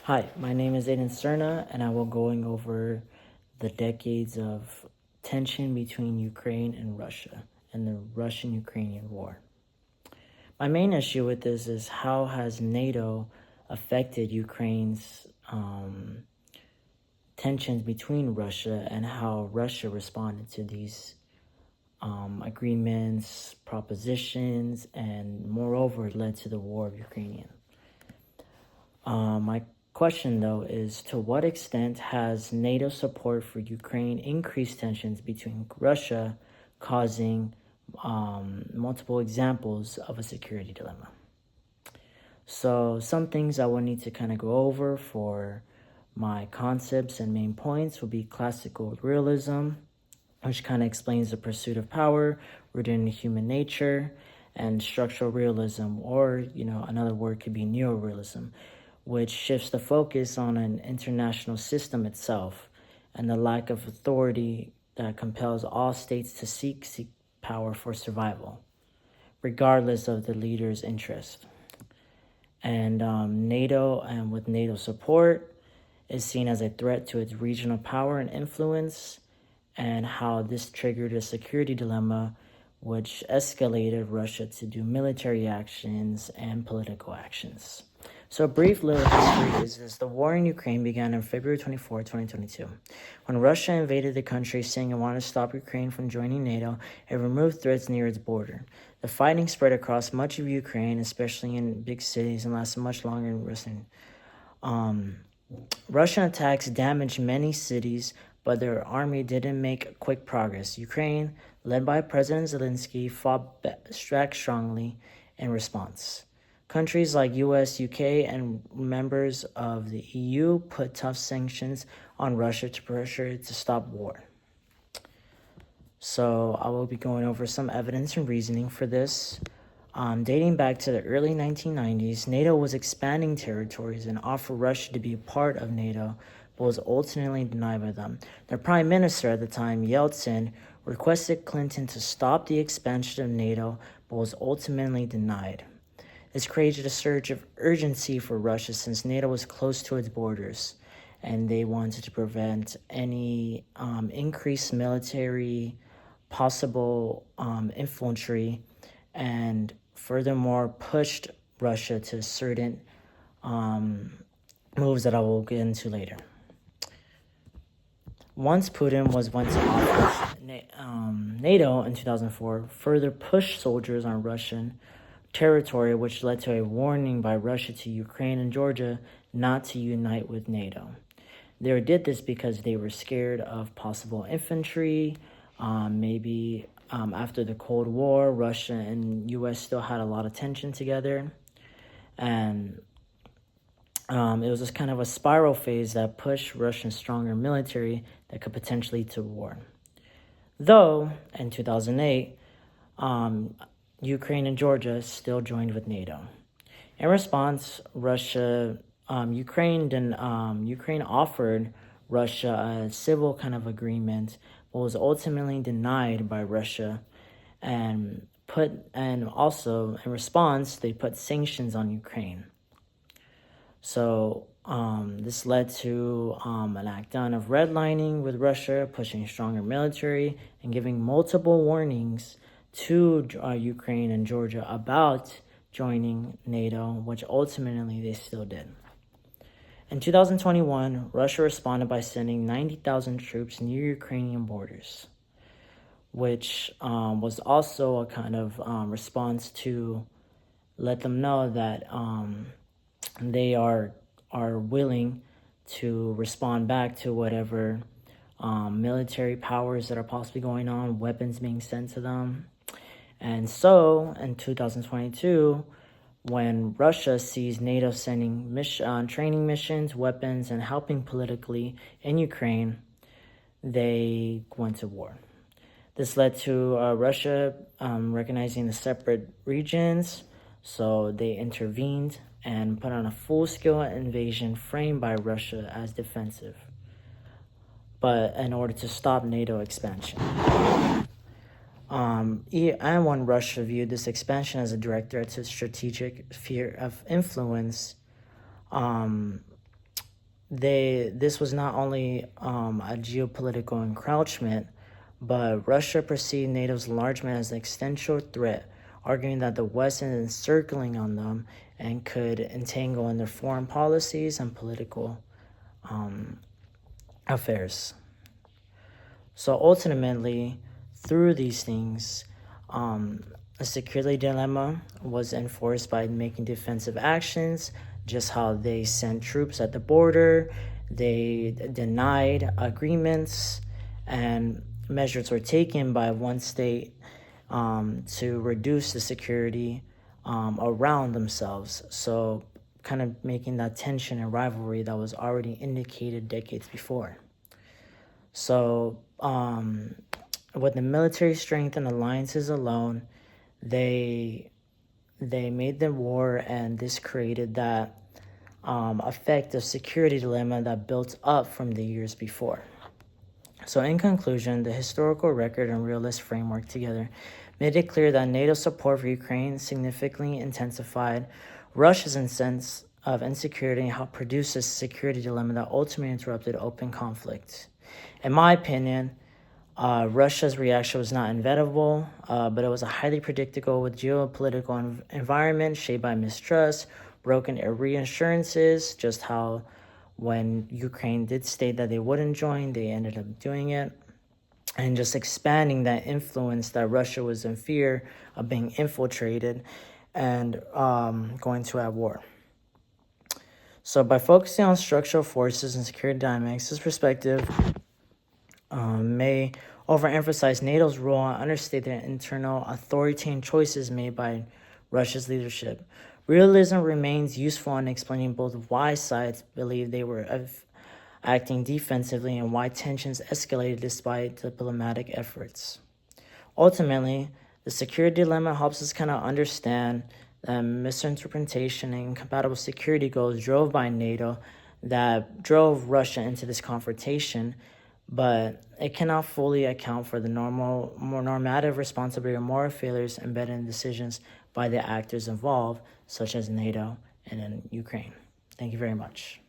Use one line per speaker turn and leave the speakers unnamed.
Hi, my name is Aiden Cerna, and I will going over the decades of tension between Ukraine and Russia and the Russian-Ukrainian war. My main issue with this is how has NATO affected Ukraine's tensions between Russia and how Russia responded to these agreements, propositions, and moreover led to the war of Ukraine. My question, though, is to what extent has NATO support for Ukraine increased tensions between Russia, causing multiple examples of a security dilemma? So some things I will need to kind of go over for my concepts and main points will be classical realism, which kind of explains the pursuit of power rooted in human nature, and structural realism, or another word could be neorealism, which shifts the focus on an international system itself and the lack of authority that compels all states to seek power for survival, regardless of the leader's interest. And NATO, and with NATO support, is seen as a threat to its regional power and influence, and how this triggered a security dilemma which escalated Russia to do military actions and political actions. So a brief little history is this. The war in Ukraine began on February 24, 2022. When Russia invaded the country saying it wanted to stop Ukraine from joining NATO, it removed threats near its border. The fighting spread across much of Ukraine, especially in big cities, and lasted much longer in Russian. Russian attacks damaged many cities, but their army didn't make quick progress. Ukraine, led by President Zelensky, fought back strongly in response. Countries like US, UK, and members of the EU put tough sanctions on Russia to pressure it to stop war. So I will be going over some evidence and reasoning for this. Dating back to the early 1990s, NATO was expanding territories and offered Russia to be a part of NATO, but was ultimately denied by them. Their prime minister at the time, Yeltsin, requested Clinton to stop the expansion of NATO, but was ultimately denied. This created a surge of urgency for Russia since NATO was close to its borders, and they wanted to prevent any increased military, possible infantry, and furthermore pushed Russia to certain moves that I will get into later. Once Putin went to office, NATO in 2004 further pushed soldiers on Russian territory, which led to a warning by Russia to Ukraine and Georgia not to unite with NATO. They did this because they were scared of possible infantry. Maybe after the Cold War, Russia and U.S. still had a lot of tension together. And it was just kind of a spiral phase that pushed Russia's stronger military that could potentially lead to war. Though, in 2008, Ukraine and Georgia still joined with NATO. In response, Ukraine offered Russia a civil kind of agreement, but was ultimately denied by Russia, and also in response they put sanctions on Ukraine. So this led to an act done of redlining with Russia, pushing stronger military and giving multiple warnings to Ukraine and Georgia about joining NATO, which ultimately they still did. In 2021, Russia responded by sending 90,000 troops near Ukrainian borders, which was also a kind of response to let them know that they are willing to respond back to whatever military powers that are possibly going on, weapons being sent to them. And so, in 2022, when Russia sees NATO sending training missions, weapons, and helping politically in Ukraine, they went to war. This led to Russia recognizing the separate regions, so they intervened and put on a full-scale invasion framed by Russia as defensive, but in order to stop NATO expansion. And when Russia viewed this expansion as a direct threat to its strategic sphere of influence, this was not only a geopolitical encroachment, but Russia perceived NATO's enlargement as an existential threat, arguing that the West is encircling on them and could entangle in their foreign policies and political affairs. So ultimately, through these things, a security dilemma was enforced by making defensive actions, just how they sent troops at the border, they denied agreements, and measures were taken by one state to reduce the security around themselves. So kind of making that tension and rivalry that was already indicated decades before. So with the military strength and alliances alone, they made the war, and this created that effective security dilemma that built up from the years before. So in conclusion, the historical record and realist framework together made it clear that NATO support for Ukraine significantly intensified Russia's sense of insecurity and helped produce a security dilemma that ultimately interrupted open conflict. In my opinion, Russia's reaction was not inevitable, but it was a highly predictable with geopolitical environment shaped by mistrust, broken reassurances, just how when Ukraine did state that they wouldn't join, they ended up doing it, and just expanding that influence that Russia was in fear of being infiltrated and going to at war. So by focusing on structural forces and security dynamics, this perspective may overemphasize NATO's role and understate the internal authoritarian choices made by Russia's leadership. Realism remains useful in explaining both why sides believe they were acting defensively and why tensions escalated despite diplomatic efforts. Ultimately, the security dilemma helps us kind of understand the misinterpretation and incompatible security goals drove by NATO that drove Russia into this confrontation, but it cannot fully account for the more normative responsibility or moral failures embedded in decisions by the actors involved, such as NATO and in Ukraine. Thank you very much.